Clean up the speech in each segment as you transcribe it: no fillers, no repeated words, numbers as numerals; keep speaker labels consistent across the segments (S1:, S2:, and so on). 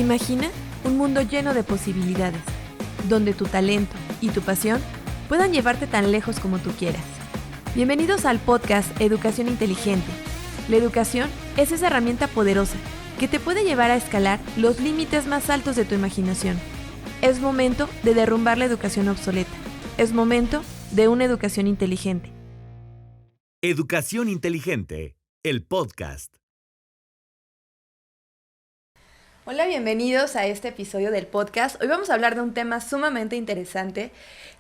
S1: Imagina un mundo lleno de posibilidades, donde tu talento y tu pasión puedan llevarte tan lejos como tú quieras. Bienvenidos al podcast Educación Inteligente. La educación es esa herramienta poderosa que te puede llevar a escalar los límites más altos de tu imaginación. Es momento de derrumbar la educación obsoleta. Es momento de una educación inteligente.
S2: Educación Inteligente, el podcast.
S1: Hola, bienvenidos a este episodio del podcast. Hoy vamos a hablar de un tema sumamente interesante,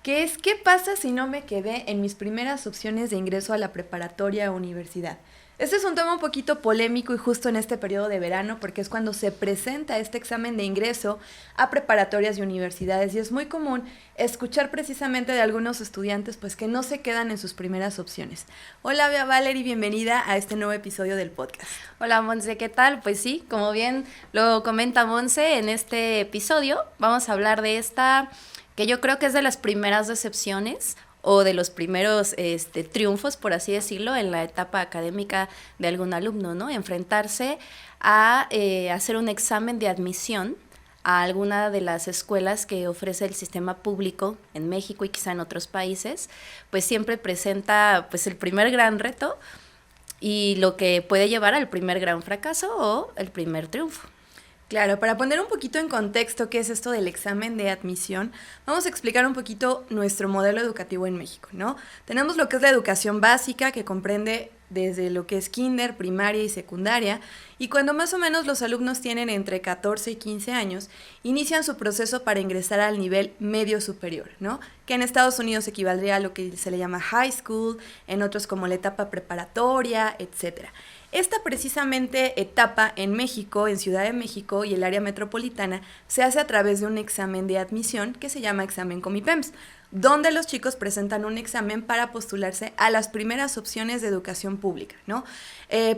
S1: que es ¿qué pasa si no me quedé en mis primeras opciones de ingreso a la preparatoria o universidad? Este es un tema un poquito polémico y justo en este periodo de verano, porque es cuando se presenta este examen de ingreso a preparatorias y universidades, y es muy común escuchar precisamente de algunos estudiantes pues que no se quedan en sus primeras opciones. Hola Valerie, bienvenida a este nuevo episodio del podcast.
S3: Hola Monse, ¿qué tal? Pues sí, como bien lo comenta Monse, en este episodio vamos a hablar de esta, que yo creo que es de las primeras decepciones o de los primeros triunfos, por así decirlo, en la etapa académica de algún alumno, ¿no? Enfrentarse a hacer un examen de admisión a alguna de las escuelas que ofrece el sistema público en México y quizá en otros países, pues siempre presenta pues el primer gran reto y lo que puede llevar al primer gran fracaso o el primer triunfo.
S1: Claro, para poner un poquito en contexto qué es esto del examen de admisión, vamos a explicar un poquito nuestro modelo educativo en México, ¿no? Tenemos lo que es la educación básica, que comprende desde lo que es kinder, primaria y secundaria, y cuando más o menos los alumnos tienen entre 14 y 15 años, inician su proceso para ingresar al nivel medio superior, ¿no? Que en Estados Unidos equivaldría a lo que se le llama high school, en otros como la etapa preparatoria, etcétera. Esta precisamente etapa en México, en Ciudad de México y el área metropolitana, se hace a través de un examen de admisión que se llama examen Comipems, donde los chicos presentan un examen para postularse a las primeras opciones de educación pública, ¿no?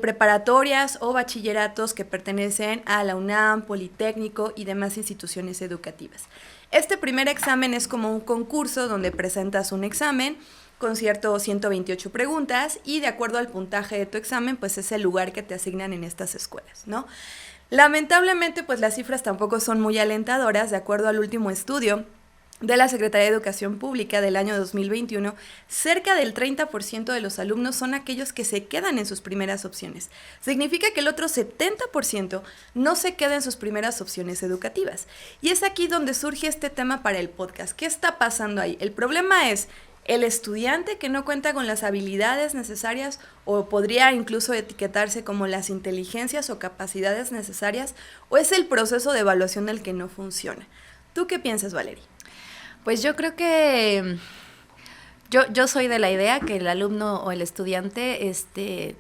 S1: Preparatorias o bachilleratos que pertenecen a la UNAM, Politécnico y demás instituciones educativas. Este primer examen es como un concurso donde presentas un examen con cierto 128 preguntas y de acuerdo al puntaje de tu examen, pues es el lugar que te asignan en estas escuelas, ¿no? Lamentablemente, pues las cifras tampoco son muy alentadoras. De acuerdo al último estudio de la Secretaría de Educación Pública del año 2021, cerca del 30% de los alumnos son aquellos que se quedan en sus primeras opciones. Significa que el otro 70% no se queda en sus primeras opciones educativas. Y es aquí donde surge este tema para el podcast. ¿Qué está pasando ahí? El problema es el estudiante que no cuenta con las habilidades necesarias o podría incluso etiquetarse como las inteligencias o capacidades necesarias, o es el proceso de evaluación el que no funciona. ¿Tú qué piensas, Valerie?
S3: Pues yo creo que yo soy de la idea que el alumno o el estudiante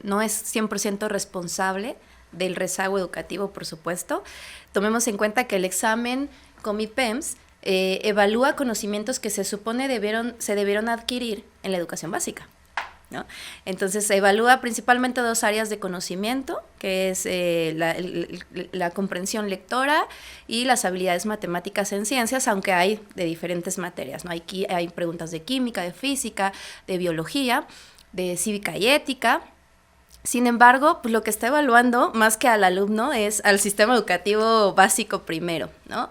S3: no es 100% responsable del rezago educativo, por supuesto. Tomemos en cuenta que el examen Comipems evalúa conocimientos que se supone se debieron adquirir en la educación básica, ¿no? Entonces se evalúa principalmente dos áreas de conocimiento, que es la comprensión lectora y las habilidades matemáticas en ciencias, aunque hay de diferentes materias, ¿no? Hay preguntas de química, de física, de biología, de cívica y ética. Sin embargo, pues lo que está evaluando más que al alumno es al sistema educativo básico primero, ¿no?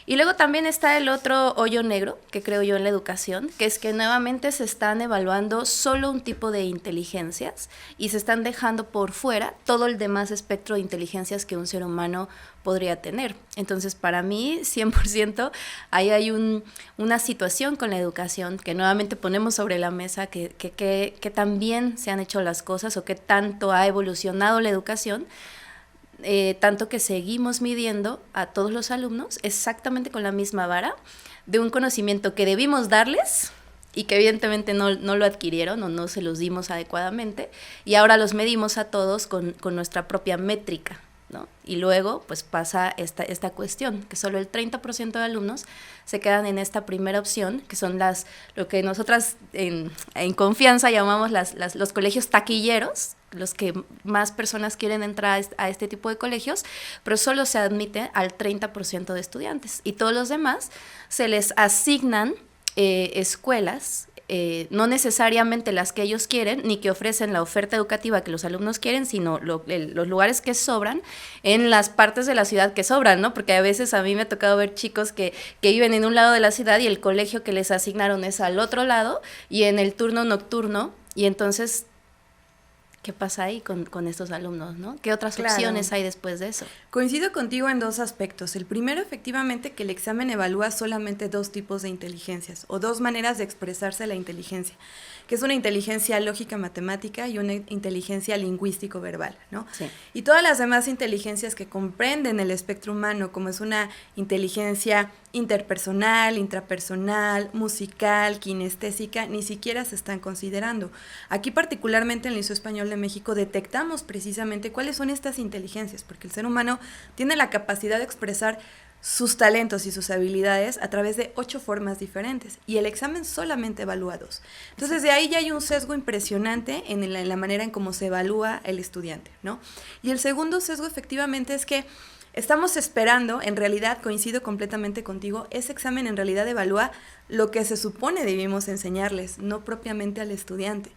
S3: Y luego también está el otro hoyo negro, que creo yo en la educación, que es que nuevamente se están evaluando solo un tipo de inteligencias y se están dejando por fuera todo el demás espectro de inteligencias que un ser humano podría tener. Entonces, para mí, 100%, ahí hay una situación con la educación que nuevamente ponemos sobre la mesa, que tan bien se han hecho las cosas o que tanto ha evolucionado la educación, tanto que seguimos midiendo a todos los alumnos exactamente con la misma vara de un conocimiento que debimos darles y que evidentemente no lo adquirieron o no se los dimos adecuadamente, y ahora los medimos a todos con nuestra propia métrica, ¿no? Y luego pues pasa esta cuestión, que solo el 30% de alumnos se quedan en esta primera opción, que son lo que nosotras en confianza llamamos los colegios taquilleros, los que más personas quieren entrar a este tipo de colegios, pero solo se admite al 30% de estudiantes, y todos los demás se les asignan escuelas no necesariamente las que ellos quieren, ni que ofrecen la oferta educativa que los alumnos quieren, sino los lugares que sobran en las partes de la ciudad que sobran, ¿no? Porque a veces a mí me ha tocado ver chicos que viven en un lado de la ciudad y el colegio que les asignaron es al otro lado y en el turno nocturno, y entonces, ¿qué pasa ahí con estos alumnos, no? ¿Qué otras opciones hay después de eso?
S1: Coincido contigo en dos aspectos. El primero, efectivamente, que el examen evalúa solamente dos tipos de inteligencias o dos maneras de expresarse la inteligencia, que es una inteligencia lógica matemática y una inteligencia lingüístico verbal, ¿no?
S3: Sí.
S1: Y todas las demás inteligencias que comprenden el espectro humano, como es una inteligencia interpersonal, intrapersonal, musical, kinestésica, ni siquiera se están considerando. Aquí particularmente en el Liceo Español de México detectamos precisamente cuáles son estas inteligencias, porque el ser humano tiene la capacidad de expresar sus talentos y sus habilidades a través de 8 formas diferentes, y el examen solamente evalúa 2. Entonces, de ahí ya hay un sesgo impresionante en la manera en cómo se evalúa el estudiante, ¿no? Y el segundo sesgo, efectivamente, es que estamos esperando, en realidad, coincido completamente contigo, ese examen en realidad evalúa lo que se supone debimos enseñarles, no propiamente al estudiante.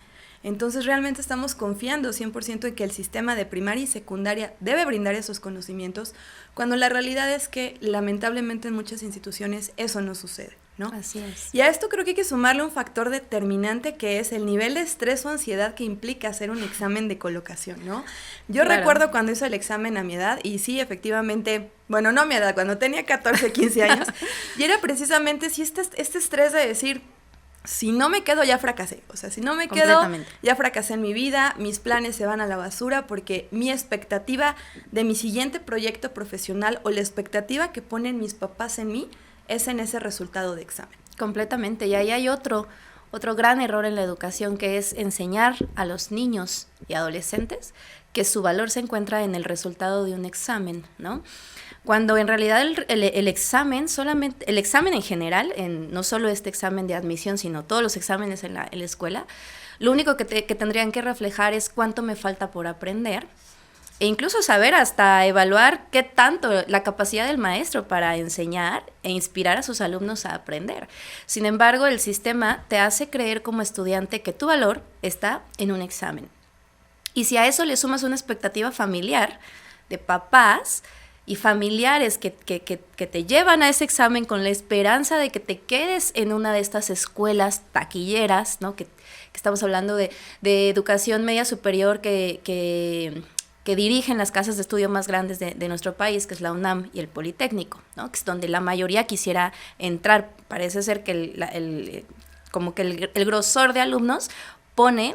S1: Entonces realmente estamos confiando 100% en que el sistema de primaria y secundaria debe brindar esos conocimientos, cuando la realidad es que lamentablemente en muchas instituciones eso no sucede, ¿no?
S3: Así es.
S1: Y a esto creo que hay que sumarle un factor determinante, que es el nivel de estrés o ansiedad que implica hacer un examen de colocación, ¿no? Yo recuerdo cuando hice el examen a mi edad, y sí, efectivamente, bueno, no a mi edad, cuando tenía 14, 15 años, y era precisamente sí, este estrés de decir, si no me quedo, ya fracasé. O sea, si no me quedo, ya fracasé en mi vida, mis planes se van a la basura, porque mi expectativa de mi siguiente proyecto profesional o la expectativa que ponen mis papás en mí es en ese resultado de examen.
S3: Completamente. Y ahí hay otro gran error en la educación, que es enseñar a los niños y adolescentes que su valor se encuentra en el resultado de un examen, ¿no? Cuando en realidad el examen, solamente el examen en general, no solo este examen de admisión, sino todos los exámenes en la escuela, lo único que tendrían que reflejar es cuánto me falta por aprender, e incluso saber hasta evaluar qué tanto la capacidad del maestro para enseñar e inspirar a sus alumnos a aprender. Sin embargo, el sistema te hace creer como estudiante que tu valor está en un examen. Y si a eso le sumas una expectativa familiar de papás y familiares que te llevan a ese examen con la esperanza de que te quedes en una de estas escuelas taquilleras, ¿no? Que estamos hablando de educación media superior que dirigen las casas de estudio más grandes de nuestro país, que es la UNAM y el Politécnico, ¿no? Que es donde la mayoría quisiera entrar. Parece ser que el grosor de alumnos pone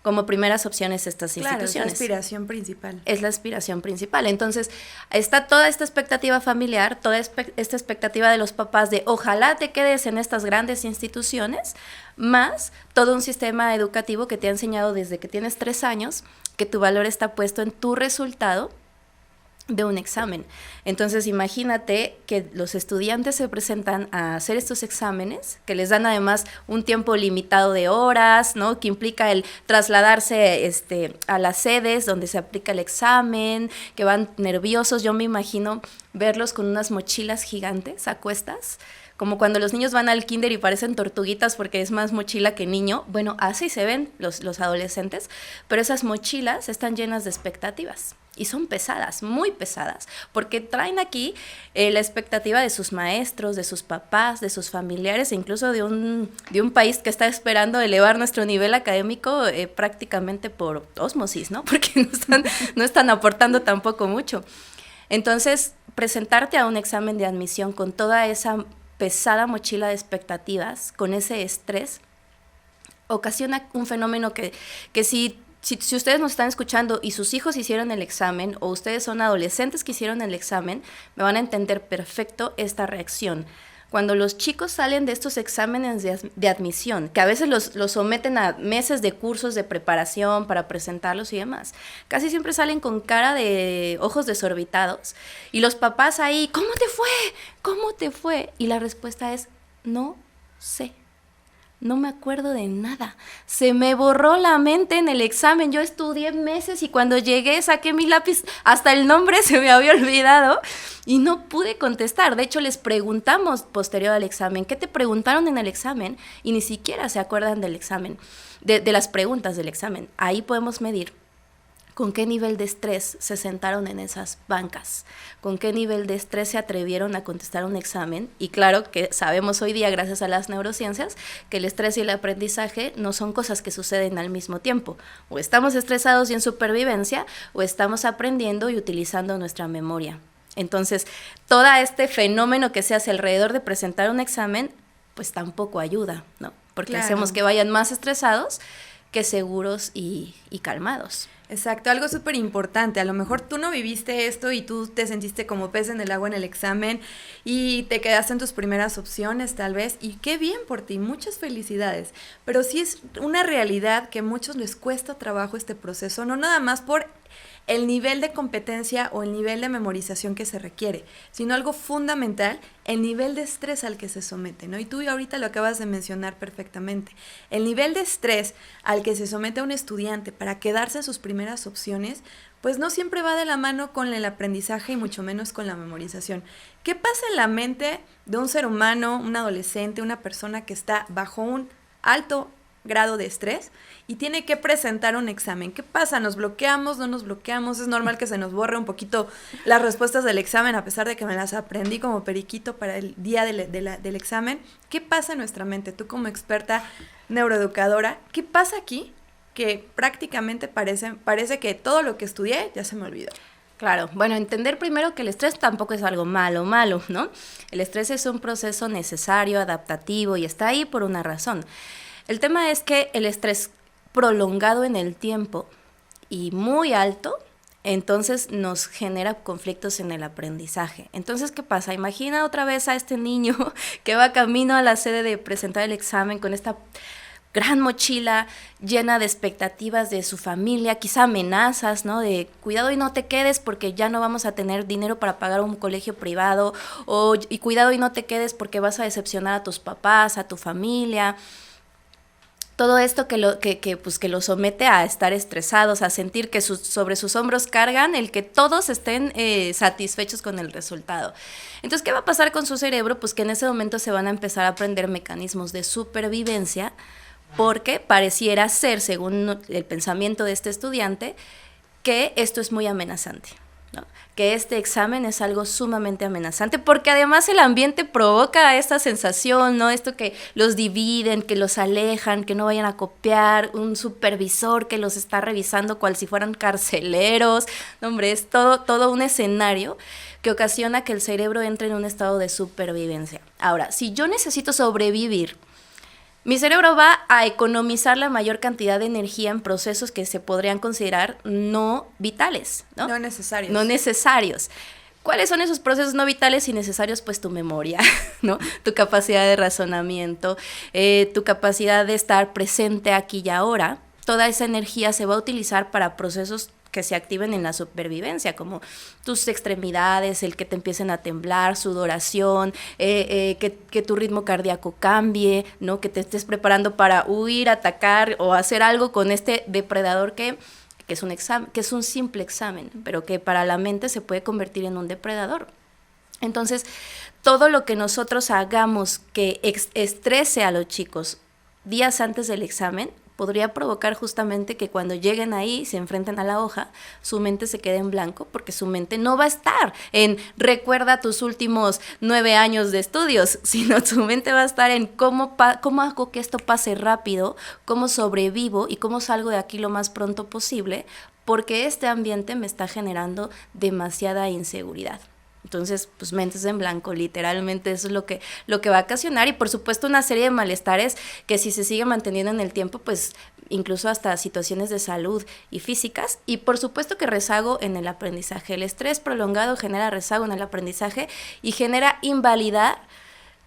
S3: como primeras opciones estas instituciones.
S1: Claro, es la aspiración principal.
S3: Es la aspiración principal. Entonces, está toda esta expectativa familiar, toda esta expectativa de los papás de ojalá te quedes en estas grandes instituciones, más todo un sistema educativo que te ha enseñado desde que tienes 3 años que tu valor está puesto en tu resultado de un examen. Entonces, imagínate que los estudiantes se presentan a hacer estos exámenes, que les dan además un tiempo limitado de horas, ¿no? Que implica el trasladarse a las sedes donde se aplica el examen, que van nerviosos. Yo me imagino verlos con unas mochilas gigantes a cuestas, como cuando los niños van al kinder y parecen tortuguitas porque es más mochila que niño. Bueno, así se ven los adolescentes, pero esas mochilas están llenas de expectativas. Y son pesadas, muy pesadas, porque traen aquí la expectativa de sus maestros, de sus papás, de sus familiares, e incluso de un país que está esperando elevar nuestro nivel académico prácticamente por ósmosis, ¿no? Porque no están aportando tampoco mucho. Entonces, presentarte a un examen de admisión con toda esa pesada mochila de expectativas, con ese estrés, ocasiona un fenómeno que si ustedes nos están escuchando y sus hijos hicieron el examen, o ustedes son adolescentes que hicieron el examen, me van a entender perfecto esta reacción. Cuando los chicos salen de estos exámenes de admisión, que a veces los someten a meses de cursos de preparación para presentarlos y demás, casi siempre salen con cara de ojos desorbitados, y los papás ahí, ¿cómo te fue? ¿Cómo te fue? Y la respuesta es, no sé. no me acuerdo de nada. Se me borró la mente en el examen. Yo estudié meses y cuando llegué saqué mi lápiz, hasta el nombre se me había olvidado y no pude contestar. De hecho, les preguntamos posterior al examen, ¿qué te preguntaron en el examen? Y ni siquiera se acuerdan del examen, de las preguntas del examen. Ahí podemos medir con qué nivel de estrés se sentaron en esas bancas, con qué nivel de estrés se atrevieron a contestar un examen. Y claro que sabemos hoy día, gracias a las neurociencias, que el estrés y el aprendizaje no son cosas que suceden al mismo tiempo. O estamos estresados y en supervivencia, o estamos aprendiendo y utilizando nuestra memoria. Entonces, todo este fenómeno que se hace alrededor de presentar un examen, pues tampoco ayuda, ¿no? Porque hacemos que vayan más estresados que seguros y calmados.
S1: Exacto, algo súper importante. A lo mejor tú no viviste esto y tú te sentiste como pez en el agua en el examen y te quedaste en tus primeras opciones tal vez, y qué bien por ti, muchas felicidades. Pero sí es una realidad que a muchos les cuesta trabajo este proceso, no nada más por el nivel de competencia o el nivel de memorización que se requiere, sino algo fundamental, el nivel de estrés al que se somete, ¿no? Y tú ahorita lo acabas de mencionar perfectamente. El nivel de estrés al que se somete a un estudiante para quedarse en sus primeras opciones, pues no siempre va de la mano con el aprendizaje y mucho menos con la memorización. ¿Qué pasa en la mente de un ser humano, un adolescente, una persona que está bajo un alto grado de estrés y tiene que presentar un examen? ¿Qué pasa? ¿Nos bloqueamos? ¿No nos bloqueamos? Es normal que se nos borre un poquito las respuestas del examen, a pesar de que me las aprendí como periquito para el día del examen. ¿Qué pasa en nuestra mente? Tú como experta neuroeducadora, ¿qué pasa aquí? Que prácticamente parece que todo lo que estudié ya se me olvidó.
S3: Claro, bueno, entender primero que el estrés tampoco es algo malo, ¿no? El estrés es un proceso necesario, adaptativo y está ahí por una razón. El tema es que el estrés prolongado en el tiempo y muy alto, entonces nos genera conflictos en el aprendizaje. Entonces, ¿qué pasa? Imagina otra vez a este niño que va camino a la sede de presentar el examen con esta gran mochila llena de expectativas de su familia, quizá amenazas, ¿no? De cuidado y no te quedes porque ya no vamos a tener dinero para pagar un colegio privado, y cuidado y no te quedes porque vas a decepcionar a tus papás, a tu familia. Todo esto que lo somete a estar estresados, a sentir que sobre sus hombros cargan el que todos estén satisfechos con el resultado. Entonces, ¿qué va a pasar con su cerebro? Pues que en ese momento se van a empezar a aprender mecanismos de supervivencia, porque pareciera ser, según el pensamiento de este estudiante, que esto es muy amenazante, ¿no? Que este examen es algo sumamente amenazante, porque además el ambiente provoca esta sensación, ¿no? Esto que los dividen, que los alejan, que no vayan a copiar, un supervisor que los está revisando cual si fueran carceleros. No, hombre, es todo un escenario que ocasiona que el cerebro entre en un estado de supervivencia. Ahora, si yo necesito sobrevivir, mi cerebro va a economizar la mayor cantidad de energía en procesos que se podrían considerar no vitales, ¿no?
S1: No necesarios.
S3: No necesarios. ¿Cuáles son esos procesos no vitales y necesarios? Pues tu memoria, ¿no? Tu capacidad de razonamiento, tu capacidad de estar presente aquí y ahora. Toda esa energía se va a utilizar para procesos que se activen en la supervivencia, como tus extremidades, el que te empiecen a temblar, sudoración, que tu ritmo cardíaco cambie, ¿no? Que te estés preparando para huir, atacar o hacer algo con este depredador que es un examen, que es un simple examen, pero que para la mente se puede convertir en un depredador. Entonces, todo lo que nosotros hagamos que estrese a los chicos días antes del examen podría provocar justamente que cuando lleguen ahí, se enfrenten a la hoja, su mente se quede en blanco, porque su mente no va a estar en recuerda tus últimos 9 años de estudios, sino su mente va a estar en cómo hago que esto pase rápido, cómo sobrevivo y cómo salgo de aquí lo más pronto posible, porque este ambiente me está generando demasiada inseguridad. Entonces, pues mentes en blanco, literalmente eso es lo que va a ocasionar, y por supuesto una serie de malestares que si se sigue manteniendo en el tiempo, pues incluso hasta situaciones de salud y físicas, y por supuesto que rezago en el aprendizaje. El estrés prolongado genera rezago en el aprendizaje y genera invalidar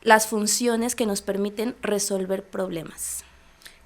S3: las funciones que nos permiten resolver problemas.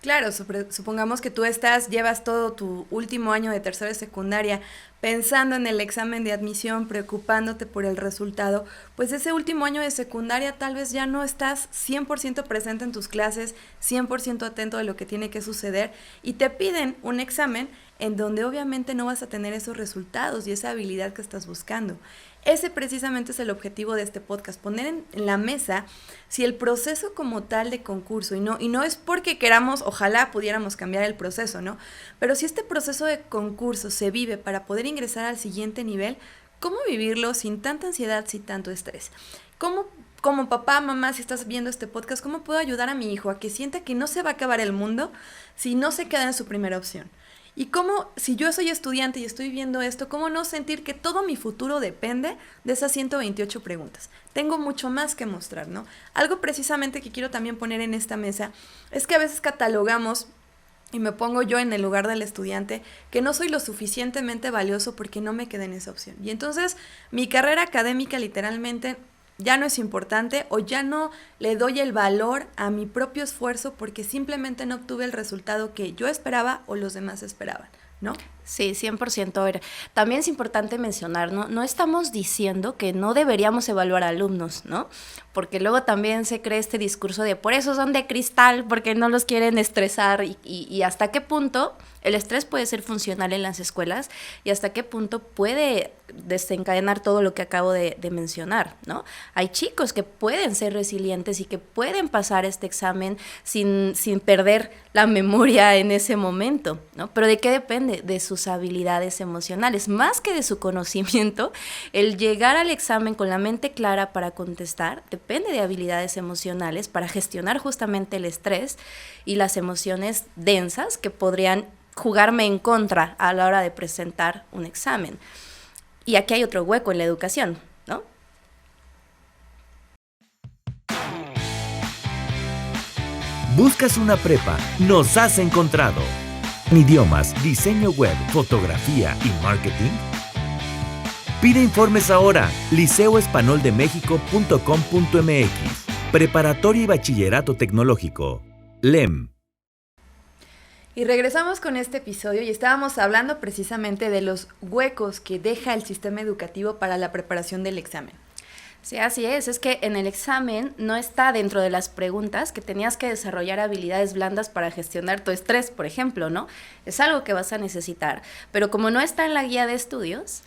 S1: Claro, supongamos que tú llevas todo tu último año de tercera de secundaria pensando en el examen de admisión, preocupándote por el resultado, pues ese último año de secundaria tal vez ya no estás 100% presente en tus clases, 100% atento de lo que tiene que suceder y te piden un examen en donde obviamente no vas a tener esos resultados y esa habilidad que estás buscando. Ese precisamente es el objetivo de este podcast, poner en la mesa si el proceso como tal de concurso, y no es porque queramos, ojalá pudiéramos cambiar el proceso, ¿no? Pero si este proceso de concurso se vive para poder ingresar al siguiente nivel, ¿cómo vivirlo sin tanta ansiedad, sin tanto estrés? ¿Cómo, como papá, mamá, si estás viendo este podcast, cómo puedo ayudar a mi hijo a que sienta que no se va a acabar el mundo si no se queda en su primera opción? Y cómo, si yo soy estudiante y estoy viendo esto, cómo no sentir que todo mi futuro depende de esas 128 preguntas. Tengo mucho más que mostrar, ¿no? Algo precisamente que quiero también poner en esta mesa es que a veces catalogamos, y me pongo yo en el lugar del estudiante, que no soy lo suficientemente valioso porque no me quedé en esa opción. Y entonces mi carrera académica literalmente ya no es importante o ya no le doy el valor a mi propio esfuerzo porque simplemente no obtuve el resultado que yo esperaba o los demás esperaban, ¿no?
S3: Sí, 100%. A ver, también es importante mencionar, ¿no? No estamos diciendo que no deberíamos evaluar alumnos, ¿no? Porque luego también se cree este discurso de por eso son de cristal, porque no los quieren estresar y hasta qué punto el estrés puede ser funcional en las escuelas y hasta qué punto puede desencadenar todo lo que acabo de mencionar, ¿no? Hay chicos que pueden ser resilientes y que pueden pasar este examen sin perder la memoria en ese momento, ¿no? Pero ¿de qué depende? De sus habilidades emocionales, más que de su conocimiento. El llegar al examen con la mente clara para contestar depende de habilidades emocionales para gestionar justamente el estrés y las emociones densas que podrían jugarme en contra a la hora de presentar un examen. Y aquí hay otro hueco en la educación, ¿no?
S2: ¿Buscas una prepa? Nos has encontrado. En idiomas, diseño web, fotografía y marketing. Pide informes ahora. liceoespanoldemexico.com.mx. Preparatoria y Bachillerato Tecnológico. LEM.
S1: Y regresamos con este episodio y estábamos hablando precisamente de los huecos que deja el sistema educativo para la preparación del examen.
S3: Sí, así es que en el examen no está dentro de las preguntas que tenías que desarrollar habilidades blandas para gestionar tu estrés, por ejemplo, ¿no? Es algo que vas a necesitar, pero como no está en la guía de estudios,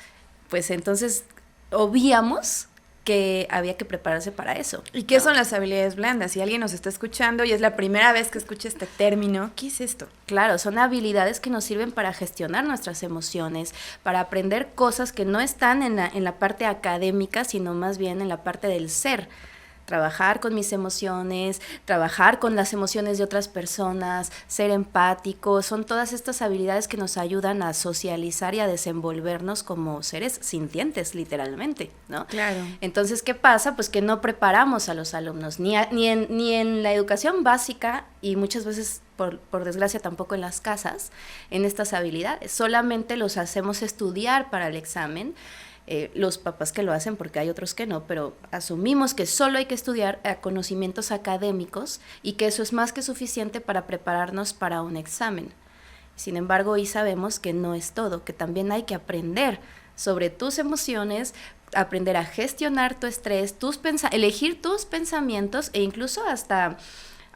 S3: pues entonces obviamos que había que prepararse para eso.
S1: ¿Y qué son las habilidades blandas? Si alguien nos está escuchando y es la primera vez que escucha este término, ¿qué es esto?
S3: Claro, son habilidades que nos sirven para gestionar nuestras emociones, para aprender cosas que no están en la parte académica, sino más bien en la parte del ser. Trabajar con mis emociones, trabajar con las emociones de otras personas, ser empático, son todas estas habilidades que nos ayudan a socializar y a desenvolvernos como seres sintientes, literalmente, ¿no?
S1: Claro.
S3: Entonces, ¿qué pasa? Pues que no preparamos a los alumnos, ni en la educación básica y muchas veces, por desgracia, tampoco en las casas, en estas habilidades. Solamente los hacemos estudiar para el examen, los papás que lo hacen, porque hay otros que no, pero asumimos que solo hay que estudiar conocimientos académicos y que eso es más que suficiente para prepararnos para un examen. Sin embargo, hoy sabemos que no es todo, que también hay que aprender sobre tus emociones, aprender a gestionar tu estrés, elegir tus pensamientos e incluso hasta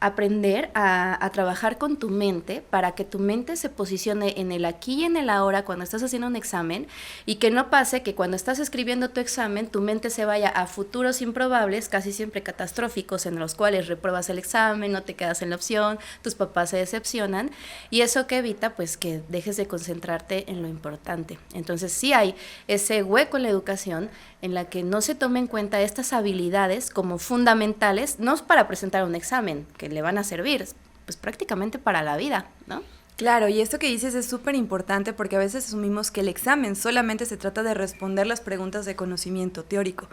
S3: aprender a trabajar con tu mente para que tu mente se posicione en el aquí y en el ahora cuando estás haciendo un examen y que no pase que cuando estás escribiendo tu examen tu mente se vaya a futuros improbables, casi siempre catastróficos, en los cuales repruebas el examen, no te quedas en la opción, tus papás se decepcionan y eso que evita pues que dejes de concentrarte en lo importante. Entonces sí hay ese hueco en la educación en la que no se tomen en cuenta estas habilidades como fundamentales, no para presentar un examen, que le van a servir, pues prácticamente para la vida, ¿no?
S1: Claro, y esto que dices es súper importante porque a veces asumimos que el examen solamente se trata de responder las preguntas de conocimiento teórico,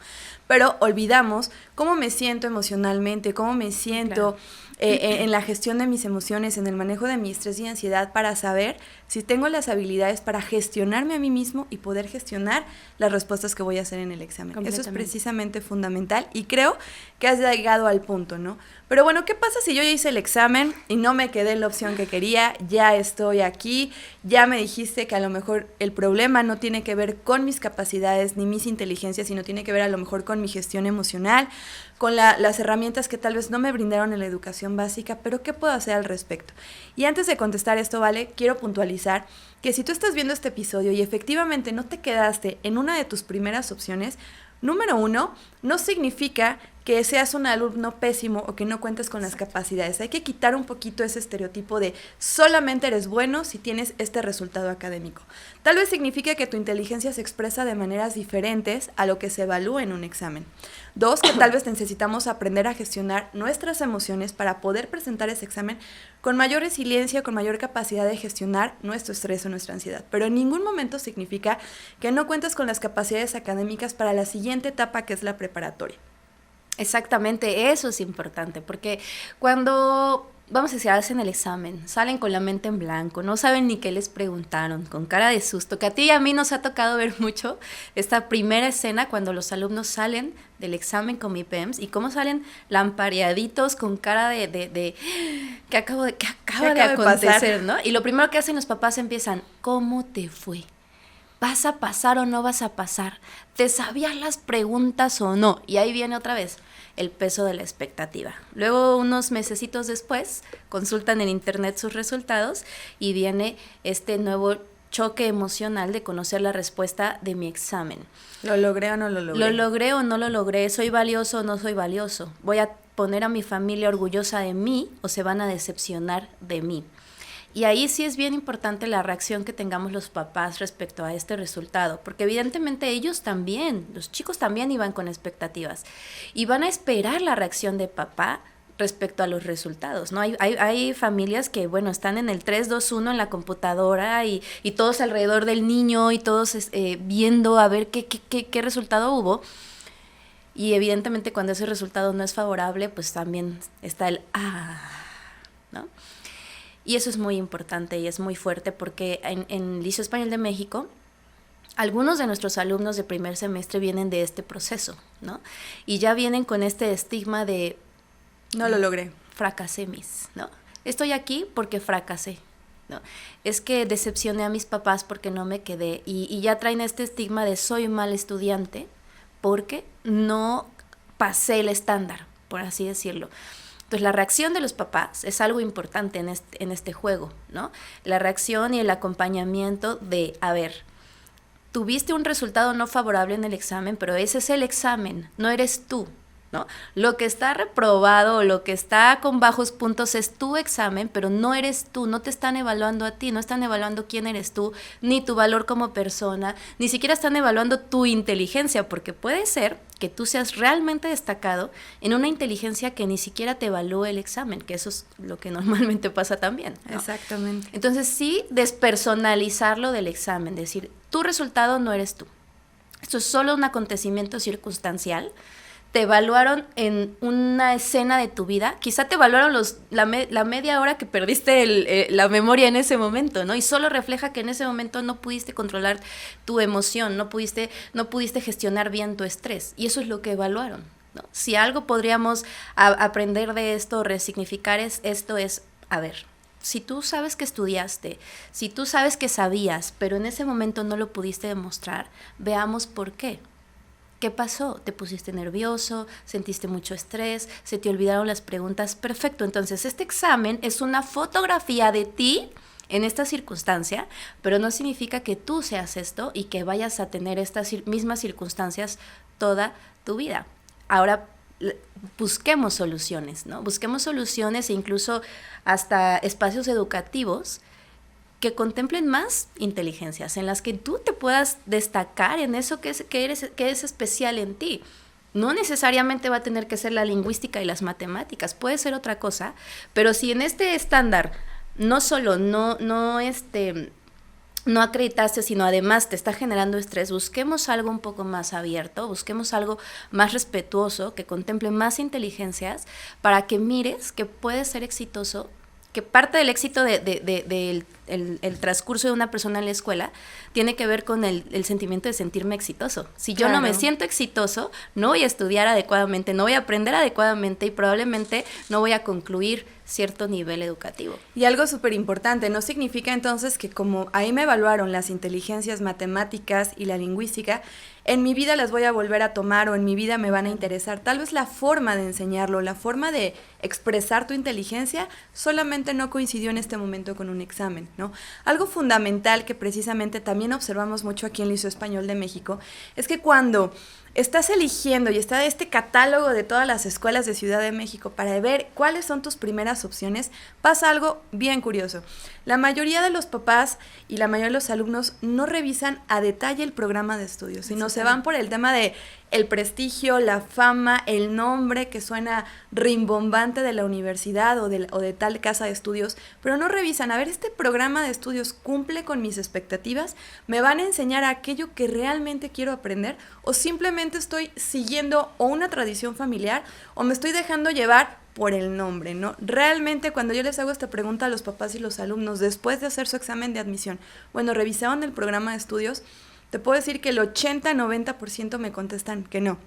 S1: pero olvidamos cómo me siento emocionalmente, cómo me siento en la gestión de mis emociones, en el manejo de mi estrés y ansiedad, para saber si tengo las habilidades para gestionarme a mí mismo y poder gestionar las respuestas que voy a hacer en el examen. Eso es precisamente fundamental y creo que has llegado al punto, ¿no? Pero bueno, ¿qué pasa si yo ya hice el examen y no me quedé en la opción que quería? Ya estoy aquí, ya me dijiste que a lo mejor el problema no tiene que ver con mis capacidades ni mis inteligencias, sino tiene que ver a lo mejor con mi gestión emocional, con las herramientas que tal vez no me brindaron en la educación básica, pero ¿qué puedo hacer al respecto? Y antes de contestar esto, ¿vale? Quiero puntualizar que si tú estás viendo este episodio y efectivamente no te quedaste en una de tus primeras opciones, número 1, no significa que seas un alumno pésimo o que no cuentes con las capacidades. Hay que quitar un poquito ese estereotipo de solamente eres bueno si tienes este resultado académico. Tal vez significa que tu inteligencia se expresa de maneras diferentes a lo que se evalúa en un examen. 2, que tal vez necesitamos aprender a gestionar nuestras emociones para poder presentar ese examen con mayor resiliencia, con mayor capacidad de gestionar nuestro estrés o nuestra ansiedad. Pero en ningún momento significa que no cuentes con las capacidades académicas para la siguiente etapa, que es la preparatoria.
S3: Exactamente, eso es importante, porque cuando, vamos a decir, hacen el examen, salen con la mente en blanco, no saben ni qué les preguntaron, con cara de susto, que a ti y a mí nos ha tocado ver mucho esta primera escena cuando los alumnos salen del examen con MIPEMS y cómo salen lampareaditos con cara de ¿qué acaba de acontecer, ¿no? Y lo primero que hacen los papás empiezan, ¿cómo te fue? ¿Vas a pasar o no vas a pasar? ¿Te sabías las preguntas o no? Y ahí viene otra vez el peso de la expectativa. Luego, unos mesecitos después, consultan en internet sus resultados y viene este nuevo choque emocional de conocer la respuesta de mi examen.
S1: ¿Lo logré o no lo logré?
S3: ¿Lo logré o no lo logré? ¿Soy valioso o no soy valioso? ¿Voy a poner a mi familia orgullosa de mí o se van a decepcionar de mí? Y ahí sí es bien importante la reacción que tengamos los papás respecto a este resultado, porque evidentemente ellos también, los chicos también iban con expectativas y van a esperar la reacción de papá respecto a los resultados, ¿no? Hay familias que, bueno, están en el 3, 2, 1 en la computadora y todos alrededor del niño y todos viendo a ver qué resultado hubo. Y evidentemente cuando ese resultado no es favorable, pues también está el ¿no? Y eso es muy importante y es muy fuerte porque en Liceo Español de México, algunos de nuestros alumnos de primer semestre vienen de este proceso, ¿no? Y ya vienen con este estigma de...
S1: No lo logré.
S3: Fracasé, ¿no? Estoy aquí porque fracasé, ¿no? Es que decepcioné a mis papás porque no me quedé y ya traen este estigma de soy un mal estudiante porque no pasé el estándar, por así decirlo. Entonces, la reacción de los papás es algo importante en este juego, ¿no? La reacción y el acompañamiento de, a ver, tuviste un resultado no favorable en el examen, pero ese es el examen, no eres tú, ¿no? Lo que está reprobado o lo que está con bajos puntos es tu examen, pero no eres tú, no te están evaluando a ti, no están evaluando quién eres tú, ni tu valor como persona, ni siquiera están evaluando tu inteligencia, porque puede ser que tú seas realmente destacado en una inteligencia que ni siquiera te evalúe el examen, que eso es lo que normalmente pasa también, ¿no?
S1: Exactamente.
S3: Entonces sí, despersonalizarlo del examen, decir, tu resultado no eres tú. Esto es solo un acontecimiento circunstancial. Te evaluaron en una escena de tu vida, quizá te evaluaron la media hora que perdiste la memoria en ese momento, ¿no? Y solo refleja que en ese momento no pudiste controlar tu emoción, no pudiste gestionar bien tu estrés, y eso es lo que evaluaron, ¿no? Si algo podríamos aprender de esto, resignificar esto es, a ver, si tú sabes que estudiaste, si tú sabes que sabías, pero en ese momento no lo pudiste demostrar, veamos por qué. ¿Qué pasó? ¿Te pusiste nervioso? ¿Sentiste mucho estrés? ¿Se te olvidaron las preguntas? Perfecto, entonces este examen es una fotografía de ti en esta circunstancia, pero no significa que tú seas esto y que vayas a tener estas mismas circunstancias toda tu vida. Ahora, busquemos soluciones, ¿no? Busquemos soluciones e incluso hasta espacios educativos que contemplen más inteligencias, en las que tú te puedas destacar en eso que es especial en ti. No necesariamente va a tener que ser la lingüística y las matemáticas, puede ser otra cosa, pero si en este estándar no no acreditaste, sino además te está generando estrés, busquemos algo un poco más abierto, busquemos algo más respetuoso, que contemple más inteligencias, para que mires que puedes ser exitoso, que parte del éxito del el transcurso de una persona en la escuela tiene que ver con el sentimiento de sentirme exitoso. Si yo no me siento exitoso, no voy a estudiar adecuadamente, no voy a aprender adecuadamente y probablemente no voy a concluir cierto nivel educativo.
S1: Y algo súper importante, no significa entonces que como ahí me evaluaron las inteligencias matemáticas y la lingüística, en mi vida las voy a volver a tomar o en mi vida me van a interesar. Tal vez la forma de enseñarlo, la forma de expresar tu inteligencia solamente no coincidió en este momento con un examen, ¿no? Algo fundamental que precisamente también observamos mucho aquí en el Liceo Español de México es que cuando estás eligiendo y está este catálogo de todas las escuelas de Ciudad de México para ver cuáles son tus primeras opciones, pasa algo bien curioso. La mayoría de los papás y la mayoría de los alumnos no revisan a detalle el programa de estudios, sino se van por el tema de el prestigio, la fama, el nombre que suena rimbombante de la universidad o de tal casa de estudios, pero no revisan, a ver, este programa de estudios cumple con mis expectativas, me van a enseñar aquello que realmente quiero aprender o simplemente estoy siguiendo o una tradición familiar o me estoy dejando llevar por el nombre, ¿no? Realmente cuando yo les hago esta pregunta a los papás y los alumnos después de hacer su examen de admisión, bueno, ¿revisaron el programa de estudios? Te puedo decir que el 80-90% me contestan que no.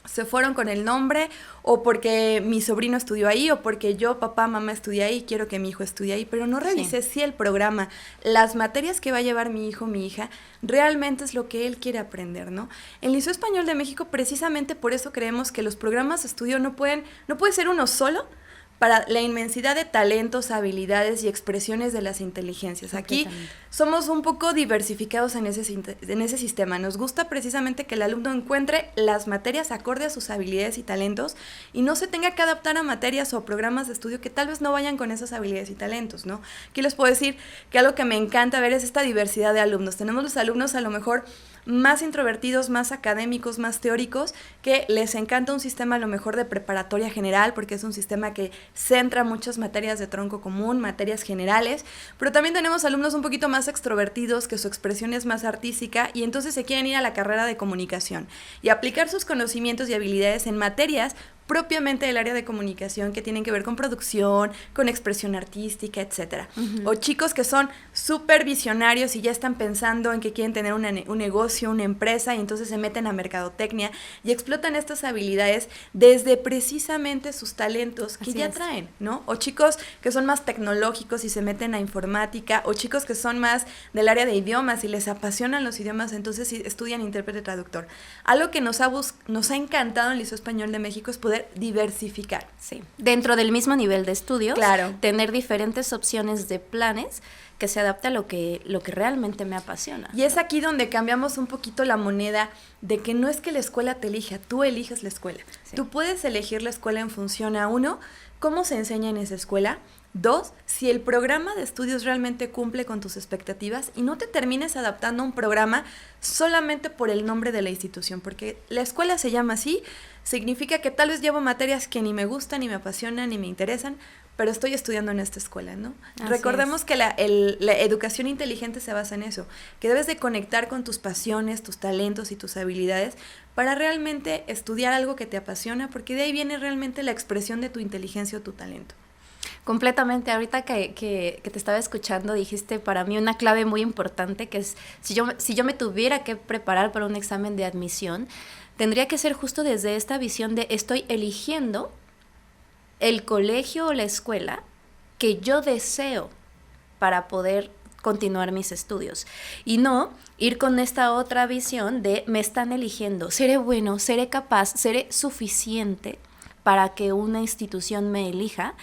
S1: Se fueron con el nombre o porque mi sobrino estudió ahí o porque yo, papá, mamá estudié ahí, quiero que mi hijo estudie ahí, pero no revisé si el programa, las materias que va a llevar mi hijo, mi hija, realmente es lo que él quiere aprender, ¿no? En el Liceo Español de México, precisamente por eso creemos que los programas de estudio no puede ser uno solo, para la inmensidad de talentos, habilidades y expresiones de las inteligencias. Aquí somos un poco diversificados en ese sistema. Nos gusta precisamente que el alumno encuentre las materias acorde a sus habilidades y talentos y no se tenga que adaptar a materias o programas de estudio que tal vez no vayan con esas habilidades y talentos, ¿no? Aquí les puedo decir que algo que me encanta ver es esta diversidad de alumnos. Tenemos los alumnos a lo mejor más introvertidos, más académicos, más teóricos, que les encanta un sistema a lo mejor de preparatoria general, porque es un sistema que centra muchas materias de tronco común, materias generales, pero también tenemos alumnos un poquito más extrovertidos, que su expresión es más artística, y entonces se quieren ir a la carrera de comunicación y aplicar sus conocimientos y habilidades en materias propiamente del área de comunicación que tienen que ver con producción, con expresión artística, etcétera. O chicos que son súper visionarios y ya están pensando en que quieren tener un negocio, una empresa, y entonces se meten a mercadotecnia y explotan estas habilidades desde precisamente sus talentos que ya traen, ¿no? O chicos que son más tecnológicos y se meten a informática, o chicos que son más del área de idiomas y les apasionan los idiomas, entonces estudian intérprete traductor. Algo que nos ha encantado en el Liceo Español de México es poder diversificar.
S3: Sí. Dentro del mismo nivel de estudios,
S1: claro,
S3: tener diferentes opciones de planes que se adapte a lo que realmente me apasiona.
S1: Y es aquí donde cambiamos un poquito la moneda de que no es que la escuela te elija, tú eliges la escuela. Sí. Tú puedes elegir la escuela en función a, uno, cómo se enseña en esa escuela, dos, si el programa de estudios realmente cumple con tus expectativas y no te termines adaptando a un programa solamente por el nombre de la institución, porque la escuela se llama así, significa que tal vez llevo materias que ni me gustan, ni me apasionan, ni me interesan, pero estoy estudiando en esta escuela, ¿no? Recordemos que la educación inteligente se basa en eso, que debes de conectar con tus pasiones, tus talentos y tus habilidades para realmente estudiar algo que te apasiona, porque de ahí viene realmente la expresión de tu inteligencia o tu talento.
S3: Completamente. Ahorita que te estaba escuchando, dijiste para mí una clave muy importante, que es si yo me tuviera que preparar para un examen de admisión, tendría que ser justo desde esta visión de estoy eligiendo el colegio o la escuela que yo deseo para poder continuar mis estudios, y no ir con esta otra visión de me están eligiendo, seré bueno, seré capaz, seré suficiente para que una institución me elija,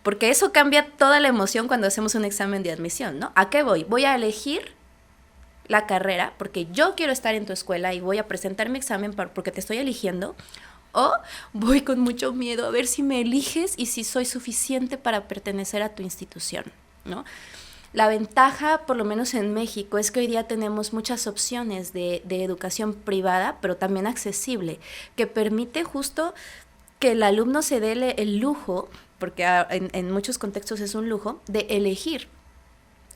S3: porque eso cambia toda la emoción cuando hacemos un examen de admisión, ¿no? ¿A qué voy? Voy a elegir la carrera porque yo quiero estar en tu escuela y voy a presentar mi examen porque te estoy eligiendo, o voy con mucho miedo a ver si me eliges y si soy suficiente para pertenecer a tu institución, ¿no? La ventaja, por lo menos en México, es que hoy día tenemos muchas opciones de educación privada, pero también accesible, que permite justo que el alumno se dé el lujo, porque en muchos contextos es un lujo, de elegir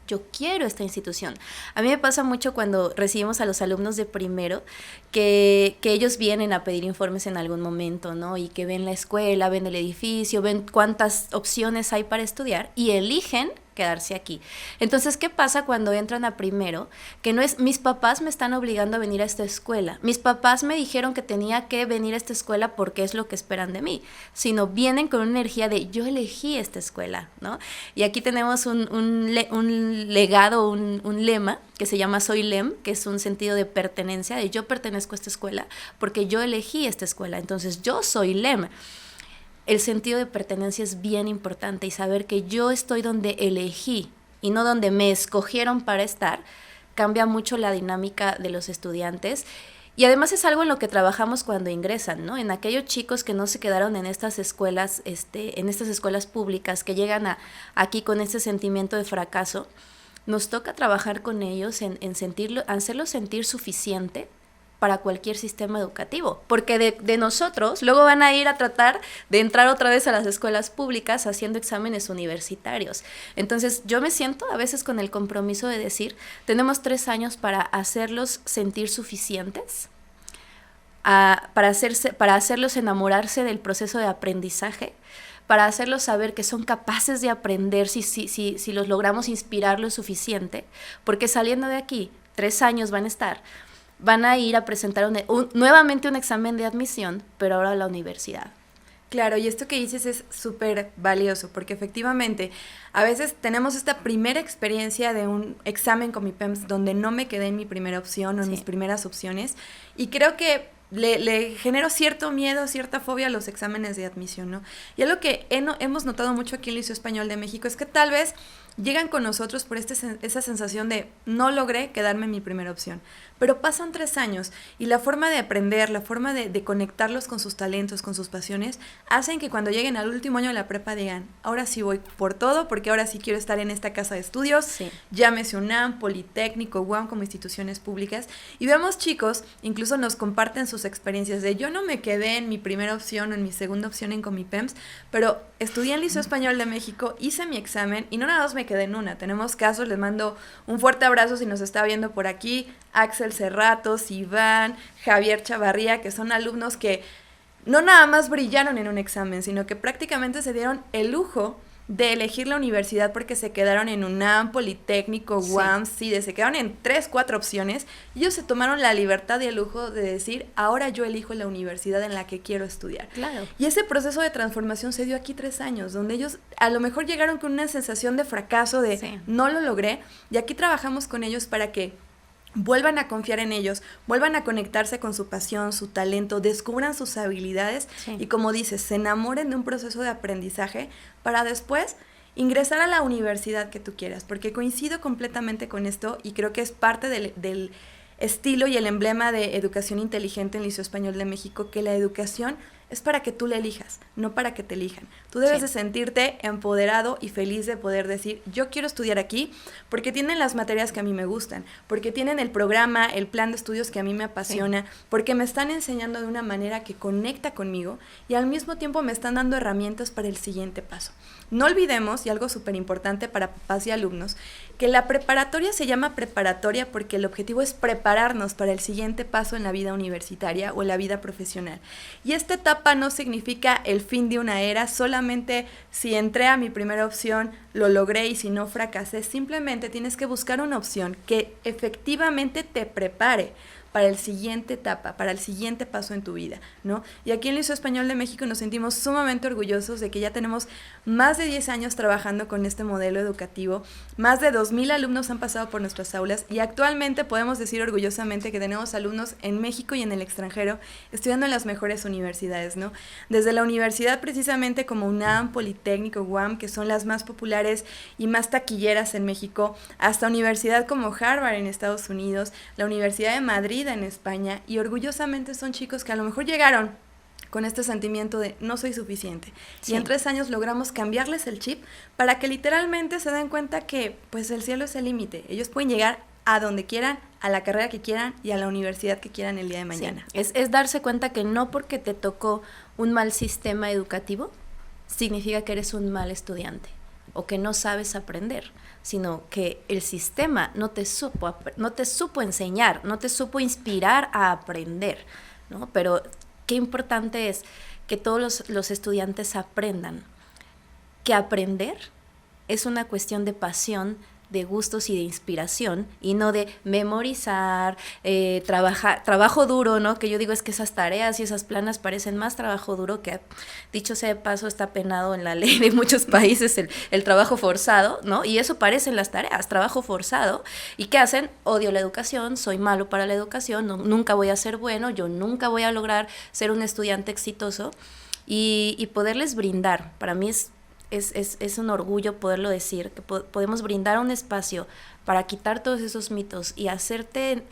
S3: yo quiero esta institución. A mí me pasa mucho cuando recibimos a los alumnos de primero que ellos vienen a pedir informes en algún momento, ¿no? Y que ven la escuela, ven el edificio, ven cuántas opciones hay para estudiar y eligen quedarse aquí. Entonces, ¿qué pasa cuando entran a primero? Que no es, mis papás me están obligando a venir a esta escuela, mis papás me dijeron que tenía que venir a esta escuela porque es lo que esperan de mí, sino vienen con una energía de yo elegí esta escuela, ¿no? Y aquí tenemos un legado, un lema que se llama Soy LEM, que es un sentido de pertenencia, de yo pertenezco a esta escuela porque yo elegí esta escuela, entonces yo soy LEM. El sentido de pertenencia es bien importante y saber que yo estoy donde elegí y no donde me escogieron para estar, cambia mucho la dinámica de los estudiantes. Y además es algo en lo que trabajamos cuando ingresan, ¿no? En aquellos chicos que no se quedaron en estas escuelas, en estas escuelas públicas, que llegan aquí con ese sentimiento de fracaso, nos toca trabajar con ellos en hacerlos sentir suficiente para cualquier sistema educativo, porque de nosotros luego van a ir a tratar de entrar otra vez a las escuelas públicas haciendo exámenes universitarios. Entonces yo me siento a veces con el compromiso de decir, tenemos 3 años para hacerlos sentir suficientes, para hacerlos enamorarse del proceso de aprendizaje, para hacerlos saber que son capaces de aprender si los logramos inspirar lo suficiente, porque saliendo de aquí, 3 años van a ir a presentar nuevamente un examen de admisión, pero ahora a la universidad.
S1: Claro, y esto que dices es súper valioso, porque efectivamente a veces tenemos esta primera experiencia de un examen con mi PEMS donde no me quedé en mi primera opción o en mis primeras opciones, y creo que le genero cierto miedo, cierta fobia a los exámenes de admisión, ¿no? Y algo que hemos notado mucho aquí en el Liceo Español de México es que tal vez llegan con nosotros por esa sensación de no logré quedarme en mi primera opción, pero pasan 3 años y la forma de aprender, la forma de conectarlos con sus talentos, con sus pasiones, hacen que cuando lleguen al último año de la prepa digan, ahora sí voy por todo, porque ahora sí quiero estar en esta casa de estudios, llámese UNAM, Politécnico, UAM como instituciones públicas, y vemos chicos, incluso nos comparten sus experiencias de yo no me quedé en mi primera opción o en mi segunda opción en Comipems, pero estudié en Liceo Español de México, hice mi examen y no nada más me quedé en una. Tenemos casos, les mando un fuerte abrazo si nos está viendo por aquí, Axel Cerratos, Iván, Javier Chavarría, que son alumnos que no nada más brillaron en un examen, sino que prácticamente se dieron el lujo de elegir la universidad porque se quedaron en UNAM, Politécnico, UAM, se quedaron en 3, 4 opciones, y ellos se tomaron la libertad y el lujo de decir, ahora yo elijo la universidad en la que quiero estudiar.
S3: Claro.
S1: Y ese proceso de transformación se dio aquí 3 años, donde ellos a lo mejor llegaron con una sensación de fracaso, de no lo logré, y aquí trabajamos con ellos para que vuelvan a confiar en ellos, vuelvan a conectarse con su pasión, su talento, descubran sus habilidades y, como dices, se enamoren de un proceso de aprendizaje para después ingresar a la universidad que tú quieras, porque coincido completamente con esto y creo que es parte del estilo y el emblema de educación inteligente en Liceo Español de México, que la educación es para que tú la elijas, no para que te elijan. Tú debes de sentirte empoderado y feliz de poder decir, yo quiero estudiar aquí porque tienen las materias que a mí me gustan, porque tienen el programa, el plan de estudios que a mí me apasiona, porque me están enseñando de una manera que conecta conmigo y al mismo tiempo me están dando herramientas para el siguiente paso. No olvidemos, y algo súper importante para papás y alumnos, que la preparatoria se llama preparatoria porque el objetivo es prepararnos para el siguiente paso en la vida universitaria o en la vida profesional. Y esta etapa no significa el fin de una era, solamente si entré a mi primera opción, lo logré, y si no, fracasé. Simplemente tienes que buscar una opción que efectivamente te prepare para el siguiente etapa, para el siguiente paso en tu vida, ¿no? Y aquí en Liceo Español de México nos sentimos sumamente orgullosos de que ya tenemos más de 10 años trabajando con este modelo educativo, más de 2,000 alumnos han pasado por nuestras aulas y actualmente podemos decir orgullosamente que tenemos alumnos en México y en el extranjero estudiando en las mejores universidades, ¿no? Desde la universidad precisamente como UNAM, Politécnico, UAM, que son las más populares y más taquilleras en México, hasta universidad como Harvard en Estados Unidos, la Universidad de Madrid en España, y orgullosamente son chicos que a lo mejor llegaron con este sentimiento de no soy suficiente. Y en 3 años logramos cambiarles el chip para que literalmente se den cuenta que pues el cielo es el límite. Ellos pueden llegar a donde quieran, a la carrera que quieran y a la universidad que quieran el día de mañana.
S3: Es darse cuenta que no porque te tocó un mal sistema educativo significa que eres un mal estudiante. o que no sabes aprender, sino que el sistema no te supo enseñar, no te supo inspirar a aprender, ¿no? Pero qué importante es que todos los estudiantes aprendan que aprender es una cuestión de pasión, de gustos y de inspiración, y no de memorizar, trabajo duro, ¿no? Que yo digo es que esas tareas y esas planas parecen más trabajo duro, que dicho sea de paso está penado en la ley de muchos países el trabajo forzado, ¿no? Y eso parecen las tareas, trabajo forzado. ¿Y qué hacen? Odio la educación, soy malo para la educación, nunca voy a ser bueno, yo nunca voy a lograr ser un estudiante exitoso, y poderles brindar, para mí es un orgullo poderlo decir, que podemos brindar un espacio para quitar todos esos mitos y hacerte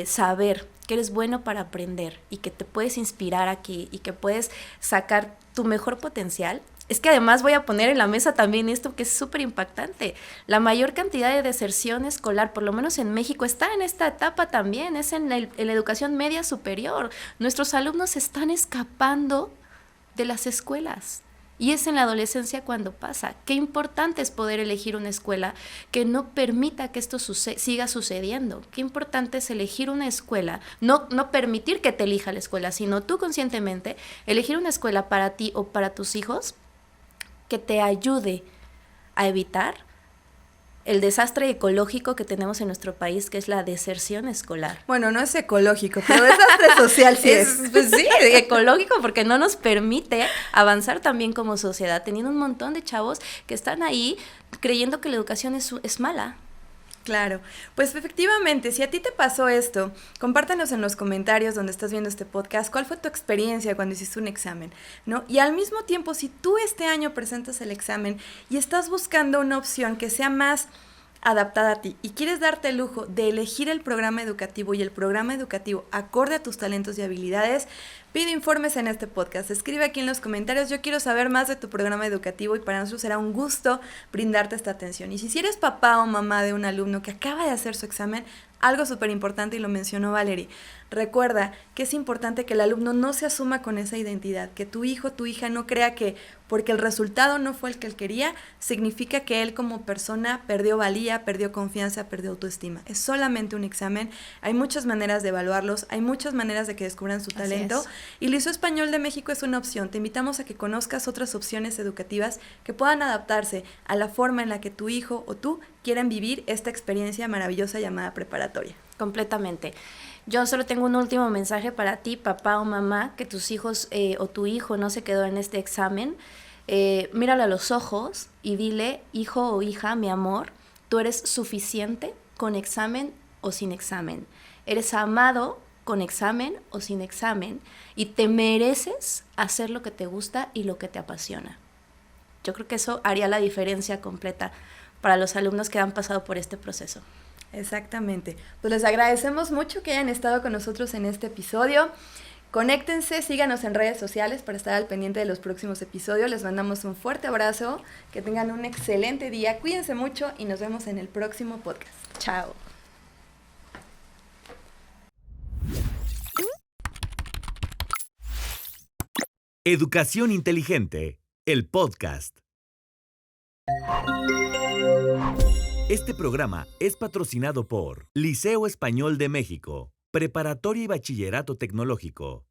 S3: saber que eres bueno para aprender y que te puedes inspirar aquí y que puedes sacar tu mejor potencial. Es que además voy a poner en la mesa también esto que es súper impactante. La mayor cantidad de deserción escolar, por lo menos en México, está en esta etapa también, es en la educación media superior. Nuestros alumnos están escapando de las escuelas. Y es en la adolescencia cuando pasa. Qué importante es poder elegir una escuela que no permita que esto siga sucediendo. Qué importante es elegir una escuela, no permitir que te elija la escuela, sino tú conscientemente elegir una escuela para ti o para tus hijos que te ayude a evitar el desastre ecológico que tenemos en nuestro país, que es la deserción escolar.
S1: Bueno, no es ecológico, pero desastre social sí es.
S3: Pues sí, ecológico, porque no nos permite avanzar también como sociedad, teniendo un montón de chavos que están ahí creyendo que la educación es mala.
S1: Claro, pues efectivamente, si a ti te pasó esto, compártanos en los comentarios donde estás viendo este podcast cuál fue tu experiencia cuando hiciste un examen, ¿no? Y al mismo tiempo, si tú este año presentas el examen y estás buscando una opción que sea más adaptada a ti y quieres darte el lujo de elegir el programa educativo y el programa educativo acorde a tus talentos y habilidades, pide informes en este podcast, escribe aquí en los comentarios, yo quiero saber más de tu programa educativo y para nosotros será un gusto brindarte esta atención. Y si eres papá o mamá de un alumno que acaba de hacer su examen, algo súper importante y lo mencionó Valerie, recuerda que es importante que el alumno no se asuma con esa identidad, que tu hijo, tu hija no crea que porque el resultado no fue el que él quería, significa que él como persona perdió valía, perdió confianza, perdió autoestima. Es solamente un examen, hay muchas maneras de evaluarlos, hay muchas maneras de que descubran su talento y Liceo Español de México es una opción. Te invitamos a que conozcas otras opciones educativas que puedan adaptarse a la forma en la que tu hijo o tú quieran vivir esta experiencia maravillosa llamada preparatoria.
S3: Completamente. Yo solo tengo un último mensaje para ti, papá o mamá, que tus hijos o tu hijo no se quedó en este examen. Míralo a los ojos y dile, hijo o hija, mi amor, tú eres suficiente con examen o sin examen. Eres amado con examen o sin examen y te mereces hacer lo que te gusta y lo que te apasiona. Yo creo que eso haría la diferencia completa para los alumnos que han pasado por este proceso.
S1: Exactamente. Pues les agradecemos mucho que hayan estado con nosotros en este episodio. Conéctense, síganos en redes sociales para estar al pendiente de los próximos episodios. Les mandamos un fuerte abrazo, que tengan un excelente día, cuídense mucho y nos vemos en el próximo podcast. Chao.
S2: Educación Inteligente, el podcast. Este programa es patrocinado por Liceo Español de México, Preparatoria y Bachillerato Tecnológico.